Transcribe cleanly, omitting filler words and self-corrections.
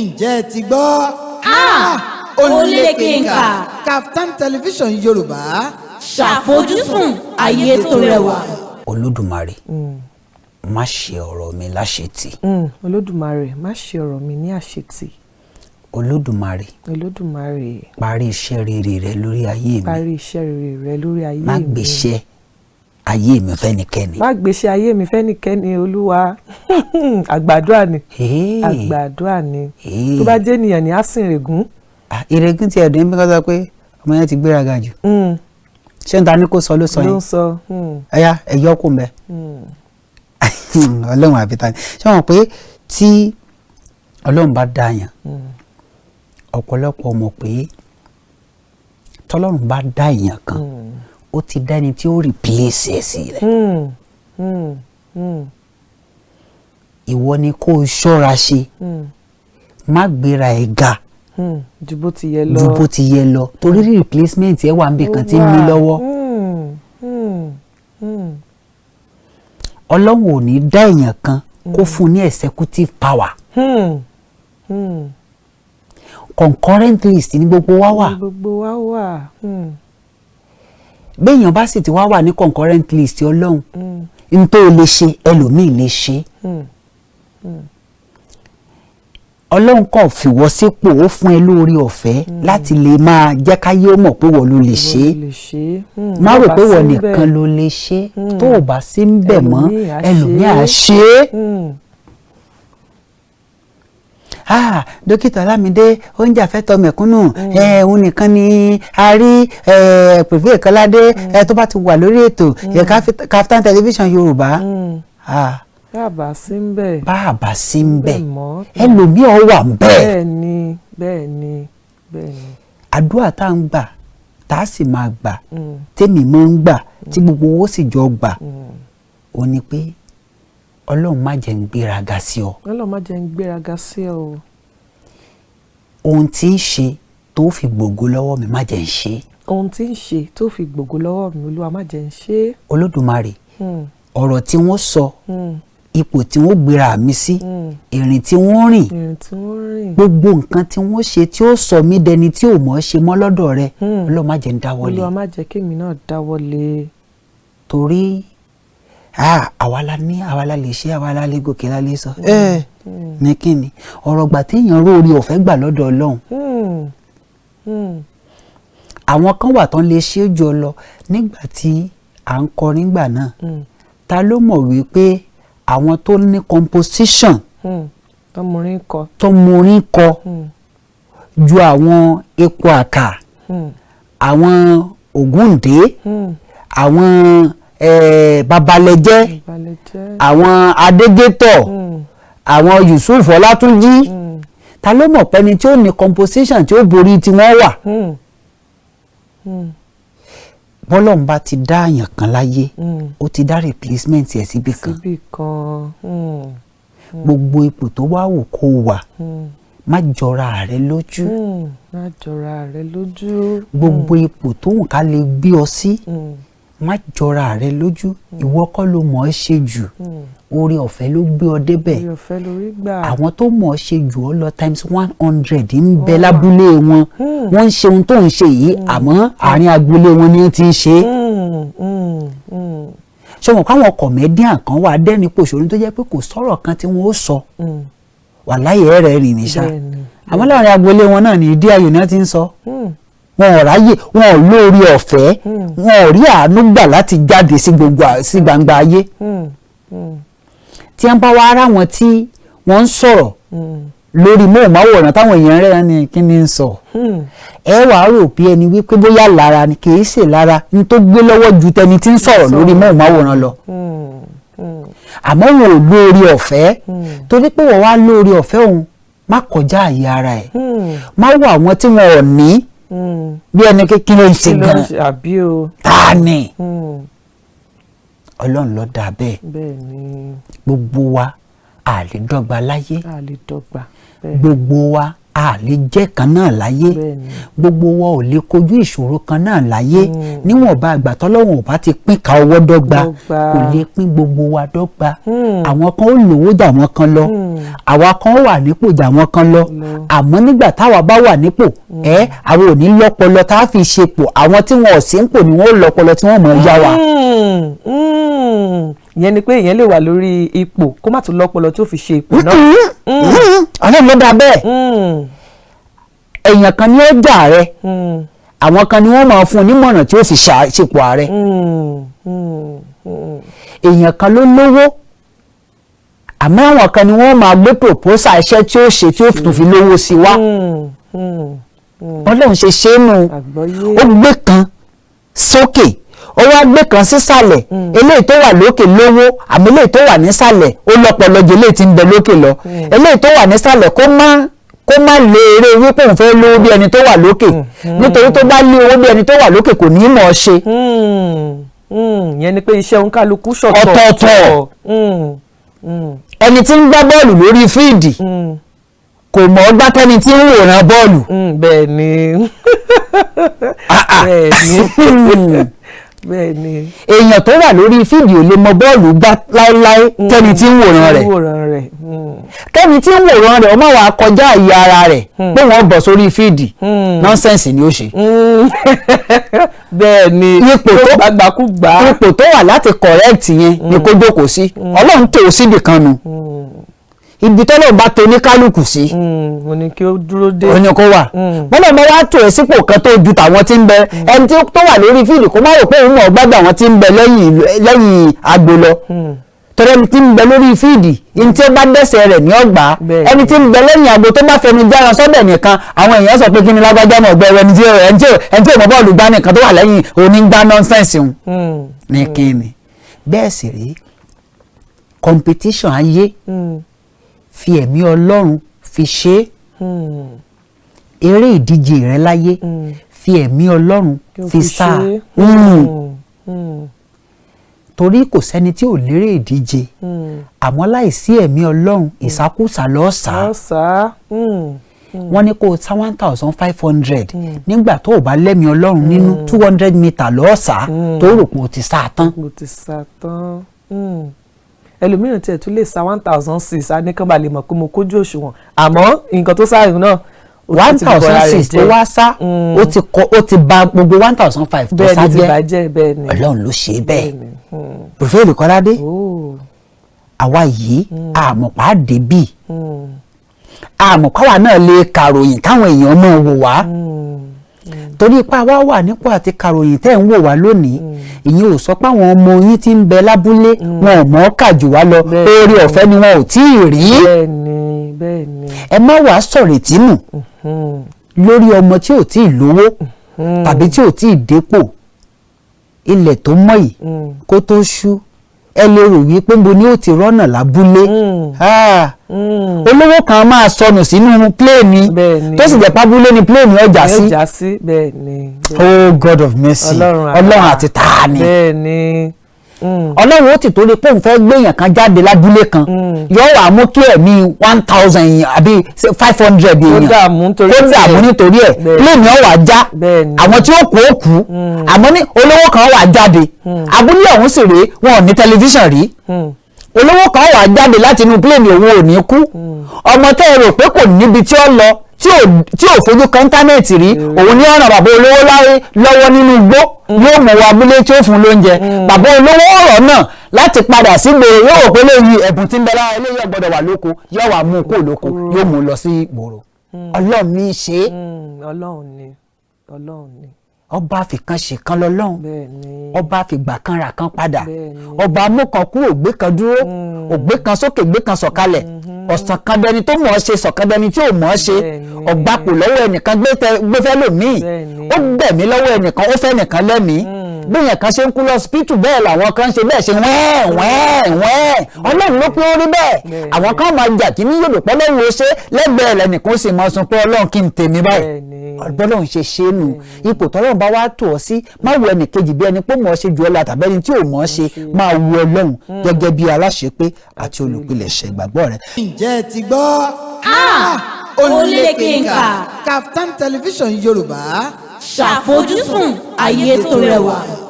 ǹjẹ́ ti gbọ́? Olékenka Kaftan television Yorùbá ṣàfojúsùn ayé tó rẹwà. Olódùmarè má ṣe ọ̀rọ̀ mi láṣetì. Olódùmarè má ṣe ọ̀rọ̀ mi ní àṣetì. Olódùmarè parí iṣẹ́ rere rẹ lórí ayé mi. Parí iṣẹ́ rere rẹ lórí ayé mi. Má gbéṣẹ́ ayé mi fẹ́nikẹ́ni. Má gbéṣẹ́ ayé mi fẹ́nikẹ́ni Olúwa. Àgbàdua ni. Àgbàdua ni. Tó bá jẹ́ ènìyàn ni á sìn règún. Ìrègùn ti ẹ̀dùn bí wọ́n sọ pé ọmọ yẹn ti gbéraga jù. Ṣé n ta ni kò sọ ló sọ yẹn? Ló ń sọ. Ẹ̀yà ẹ̀yọ́ kò mẹ́. Ọlọ́run àbíta ni. Ṣé wọ́n pé tí Ọlọ́run bá dá yàn ọ̀pọ̀lọpọ̀ mọ̀ pé tọ́lọ́run bá dá èèyàn kan ó ti dá ẹni tí ó replace ẹ̀ sí rẹ̀. Ìwọ ni kó o ṣọ́ra ṣe má gbéra ẹ̀ ga ju bó ti yẹ lọ. ju bó ti yẹ lọ torí replacement ẹ̀ wà níbi kan tí ń mí lọ́wọ́. Ọlọ́run ò ní dá èèyàn kan kó fún ní executive power. Concurrent list ní gbogbo wa wà. Gbogbo wa wà. Béèyàn bá sì ti wá wà ní concurrent list Ọlọ́run n tó lè ṣe ẹlòmíì lè ṣe. Ọlọ́run kàn fìwọ́ sípò ó fún ẹ lórí ọ̀fẹ́ láti lè máa jẹ́ káyé ó mọ̀ pé wọ́n ló lè ṣe. Má rò pé wọ́n nìkan ló lè ṣe tó o bá sí ń bẹ̀ mọ́ ẹlòmíì á ṣe é. Dókítà Ọlámidé oúnjẹ àfẹ́tọ̀ mẹ̀kúnnù òun nìkan ni a rí pẹ̀lú ìkọládé tó bá ti wà lórí ètò Kaftan television Yorùbá. Bàbá sí ń bẹ̀. Bàbá sí ń bẹ̀ ẹlòmíì ọ̀ wà bẹ́ẹ̀. Bẹ́ẹ̀ni. Àdúrà tá ń gbà tá a sì máa gbà tèmi máa ń gbà tí gbogbo owó sì jọ gbà ó ní pé Ọlọ́run má jẹ́ ń gbéraga sí ọ. Ọlọ́run má jẹ́ ń gbéraga sí ọ. Ohun tí ń ṣe tó fi gbògo lọ́wọ́ mi má jẹ́ ń ṣe. Ohun tí ń ṣe tó fi gbògo lọ́wọ́ mi Olúwa má jẹ́ ń ṣe. Olódùmarè ọ̀rọ̀ tí wọ́n sọ ipò tí wọ́n gbéra mi sí ìrìn tí wọ́n rìn gbogbo nǹkan tí wọ́n ṣe tí ó sọ mí dẹni tí ò mọ̀ ṣe mọ́ lọ́dọ̀ rẹ Ọlọ́run má jẹ́ ń dáwọ́lé. Olúwa má jẹ́ kémi náà dáwọ́lé. Torí àwa la lè ṣe àwa la lè gòkè la lè sọ ní kíni ọ̀rọ̀ gbà téèyàn rórí ọ̀fẹ́ gbà lọ́dọ̀ Ọlọ́run. Àwọn kan wà tán lè ṣe é jọ lọ nígbà tí à ń kọ nígbà náà ta ló mọ̀ wípé àwọn tó ní composition tó morin kọ ju àwọn epo àkà àwọn Ògúndé àwọn babalẹjẹ àwọn Adégétọ̀ àwọn Yusuf Ọlátúnjí ta ló mọ̀ pẹ́ni tí ó ní composition tí ó borí tí wọ́n wà. Bọ́lọ́run bá ti dá àyàn kan láyé ó ti dá replacement ẹ̀ síbì kan. Gbogbo ipò tó wá wò kó wà má jọra rẹ lójú. Gbogbo ipò tó wù ká lè gbé ọ sí má jọra rẹ lójú. Ìwọ kọ́ ló mọ̀ ọ́ ṣe jù oore ọ̀fẹ́ ló gbé ọ débẹ̀. Àwọn tó mọ̀ ọ́ ṣe jù ọ lọ times 100 ń bẹ lábúlé wọn wọ́n ń ṣe ohun tó ń ṣe yìí àmọ́ àárín agboolé wọn ni wọ́n ti ń ṣe. Ṣọmọ káwọn comedian kan wà dẹ́ni pòṣónú tó jẹ́ pé kò sọ̀rọ̀ kan tí wọ́n ó sọ wà láyé rẹ̀ rìn ní ṣá àmọ́ láàrin agboolé wọn náà ní ìdí ayò náà ti ń sọ. Wọn ò ráyè wọn ò lórí ọ̀fẹ́ wọn ò rí àánú gbà láti jáde sí gbangba ayé. Tí wọ́n bá wá ara wọn tí wọ́n ń sọ̀rọ̀ lórí móhùnmáwòrán táwọn èèyàn rẹ̀ ní kí ni ń sọ ẹ wàá rò pé ẹni wípé bóyá lára ni kì í ṣe lára ní tó gbé lọ́wọ́ ju tẹni tí ń sọ̀rọ̀ lórí móhùnmáwòrán lọ. Àmọ́ wọn ò lórí ọ̀fẹ́ torí pé wọ́n wá lórí ọ̀fẹ́ òun má kọjá àyè ara ẹ̀ má wọ àwọn tí wọn ò ní bí ẹni kékeré ń ṣe gan ta ni Ọlọ́run ló dá bẹ́ẹ̀ gbogbo wa a lè dọ́gba láyé gbogbo wa a lè jẹ́ kan náà láyé gbogbo wa ò lè kojú ìṣòro kan náà láyé níwọ̀nba àgbà tọ́lọ́run ò bá ti pín ka ọwọ́ dọ́gba kò lè pín gbogbo wa dọ́gba àwọn kan ó lówó jà wọ́n kan lọ àwa kan ó wà nípò jà wọ́n kan lọ àmọ́ nígbà táwa bá wà nípò àwọn ò ní lọ́pọlọ tá a fi ṣepò àwọn tí wọn ò sí nípò ni wọn ó lọ́pọlọ tí wọ́n mọ̀ ọ́ yá wa. ìyẹn ni pé èèyàn lè wà lórí ipò kó má tún lọ́pọlọ tó fi ṣe ipò náà. ọlọ́run ló dá bẹ́ẹ̀ èèyàn kan ni ó jà ààrẹ àwọn kan ni wọ́n máa fún un nímọ̀ràn tí ó fi ṣepò ààrẹ èèyàn kan ló lówó àmọ́ àwọn kan ni wọ́n máa gbé proposal iṣẹ́ tí ó ṣe tí ó tún fi lówó sí wá ọlọ́run ṣe ṣe é nù ó gbé kan sókè ó wá gbé kan sísàlẹ̀ eléyìí tó wà lókè lówó àmọ́ eléyìí tó wà nísàlẹ̀ ó lọ́pọlọ jù eléyìí tí ń bẹ lókè lọ eléyìí tó wà nísàlẹ̀ kó má lè eré wípé òun fẹ́ lówó bí ẹni tó wà lókè nítorí tó bá lé owó bí ẹni tó wà lókè kò ní mọ̀ ọ́ ṣe. ìyẹn ni pé iṣẹ́ òǹkálukú ṣọ̀tọ̀ ọ̀tọ̀ọ̀tọ̀ ẹni tí ń gbá bọ́ọ̀lù lórí fíìdì kò mọ̀ ọ́ gbá tẹ́ni tí ń wòran bọ́ọ̀lù. bẹ́ẹ̀ ni bẹ́ẹ̀ ni èèyàn tó wà lórí fíìdì ò lè mọ bọ́ọ̀lù gbá láéláé tẹ́ni tí ń wòran rẹ̀ tẹ́ni tí ń wòran rẹ̀ ọmọ wa kọjá àyè ara rẹ̀ pé wọ́n bọ̀ sórí fíìdì nọ́nsẹ̀nsì ni ó ṣe. bẹ́ẹ̀ ni ipò tó wà láti correct yẹn ni kó jókòó sí ọlọ́run tó o síbì kan nu ibi tọ́lọ̀ bá tó ní kálukú sí mo ní kí ó dúró dé ó ní kó wà bọ́lá ọmọ wa tó ẹ̀ sípò kan tó ju tàwọn tí ń bẹ ẹni tí tó wà lórí fíìdì kó má rò pé òun náà gbádùn àwọn tí ń bẹ lẹ́yìn agbo lọ torí ẹni tí ń bẹ lórí fíìdì ní tí ó bá dẹ́sẹ̀ rẹ̀ ní ọgbà ẹni tí ń bẹ lẹ́yìn agbo tó bá fẹnu jára sọ́dẹ̀ nìkan àwọn èèyàn sọ pé kí ni lágbájá náà gbẹ ẹni tí ò mọ bọ́ọ̀lù gbá nìkan tó wà lẹ́yìn onígbá nọ́nsẹ̀nsì ní kíni bẹ́ẹ̀ sì rí competition ayé fi ẹ̀mí ọlọ́run fi ṣe eré ìdíje rẹ láyé fi ẹ̀mí ọlọ́run fi sá torí kò sẹ́ni tí ò lérè ìdíje àmọ́ láìsí ẹ̀mí ọlọ́run ìsákúsà lọ́ọ́ sá wọ́n ní kó sá 1500 nígbà tó o bá lẹ́mí ọlọ́run nínú 200 mítà lọ́ọ́ sá tó rò pé o ti sá tán. ẹlòmíràn tiẹ̀ tún lè sa 1006 a ní kán bá lè mọ̀ pé mo kójú òṣùwọ̀n àmọ́ nǹkan tó sáré náà 1006 tó wá sá ó ti bà gbogbo 1005 tó sá jẹ́ ọlọ́run ló ṣe bẹ́ẹ̀ Prọfẹ̀tì Kọ́ládé àwa yìí àmọ̀pá débì àmọ̀páwa náà lè kàròyìn káwọn èèyàn mọ̀ wò wá torí ipá wa wà nípò àti kàròyìn tẹ́ ń wò wá lónìí ìyẹn ò sọ pé àwọn ọmọ yín tí ń bẹ lábúlé wọn ò mọ̀ ọ́ kà jù wá lọ oore ọ̀fẹ́ ni wọn ò tí ì rí ẹ má wàá sọ̀rètí nù lórí ọmọ tí ò tí ì lówó tàbí tí ò tí ì dépò ilẹ̀ tó mọ́ yìí kó tó ṣú ẹ lè rò wípé mo ní ó ti rọ́nà lábúlé olówó kan máa sọnù sínú pléènì tó sì jẹ́ pábúlé ni pléènì ọjà sí oh God of mercy ọlọ́run àti tààní ọlọ́run ó ti torí pé òun fẹ́ gbéyàn kan jáde lábúlé kan yóò wá mú kí ẹ̀mí 1000 àbí 500 èèyàn kó dààmú nítorí ẹ̀ pléènì ọ̀wà já àwọn tí ó kú ó kú àmọ́ ní olówó kan wà jáde abúlé ọ̀hún sì rèé wọn ò ní tẹlifíṣàn rí olówó kan wà jáde láti inú pléènì òun ò ní kú ọmọ tẹ́ ẹ rò pé kò níbi tí ó lọ tí ò fojú kan íńtánẹ́ẹ̀tì rí òun ní ọ̀ràn bàbá olówó lọ́wọ́ nínú igbó yóò mú wa abúlé tí ó fún lóúnjẹ bàbá olówó ọ̀rọ̀ náà láti padà sí gbòòrò yóò rò pé léyìí ẹ̀bùn tí ń bẹ lára eléyìí ọ̀gbọ́dọ̀ wà lóko yóò wá mú kó lóko yóò mú lọ sí gbòòrò ọlọ́run ní í ṣe é ọlọ́run ni ọba fìkan ṣèkan lọ́lọ́run ọba fìgbà kan rà kan padà ọba amúkan kúrò gbé kan dúró ògbé kan sókè gbé kan sọ̀kalẹ̀ ọ̀sán kan dẹni tó mọ̀ ọ́ ṣe sọ̀kan dẹni tí ò mọ̀ ọ́ ṣe ọ̀gbapò lọ́wọ́ ẹnìkan gbé fẹ́ lòmíì ó gbẹ̀mí lọ́wọ́ ẹnìkan ó fẹ́ nìkan lẹ́mìí bí èèyàn kan ṣe ń kú lọ hospital bẹ́ẹ̀ làwọn kan ṣe bẹ́ẹ̀ ṣe wẹ́ẹ̀ ọlọ́run ló pé ó rí bẹ́ẹ̀ àwọn kan máa jà kí ní yòdò pẹ́lẹ́wò ó ṣe lẹ́gbẹ̀ẹ́ lẹ́nìkan ó sì máa sun pé ọlọ́run kí n tèmi báyìí ọlọ́run ṣe ṣe é nù ipò tọ́lọ́run bá wá tò ọ́ sí má wo ẹnìkejì bí ẹni pé mọ̀ ọ́ ṣe ju ọlá tàbí ẹni tí ò mọ̀ ọ́ ṣe máa wo ọlọ́run gẹ́gẹ́ bí aláṣepé àti olùpilẹ̀ṣẹ̀ ìgbàgbọ́ rẹ̀. ǹjẹ́ ẹ ti gbọ́ ó lékè lékè ńkà. ńkà. Kaftan television Yorùbá. Ṣàfojúsùn ayé tó rẹwà.